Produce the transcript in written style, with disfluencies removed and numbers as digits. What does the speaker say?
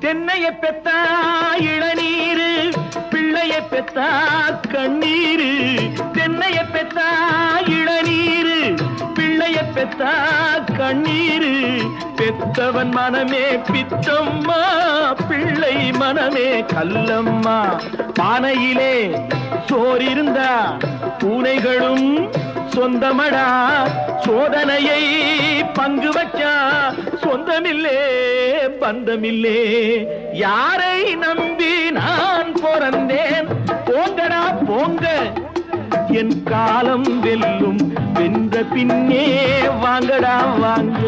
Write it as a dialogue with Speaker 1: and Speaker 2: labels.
Speaker 1: தென்னைய பெத்தா இளநீரு, பிள்ளைய பெத்தா கண்ணீரு. தென்னைய பெத்தா இளநீரு, பிள்ளைய பெத்தா கண்ணீரு. பெத்தவன் மனமே பித்தம்மா, பிள்ளை மனமே கல்லம்மா. பானையிலே சோறிருந்தா பூனைகளும் சொந்தமடா. சோதனையை பங்கு வச்சா சொந்தமில்லே பந்தமில்லே. யாரை நம்பி நான் பிறந்தேன்? போங்கடா போங்க, என் காலம் வெல்லும். வென்ற பின்னே வாங்கடா வாங்க.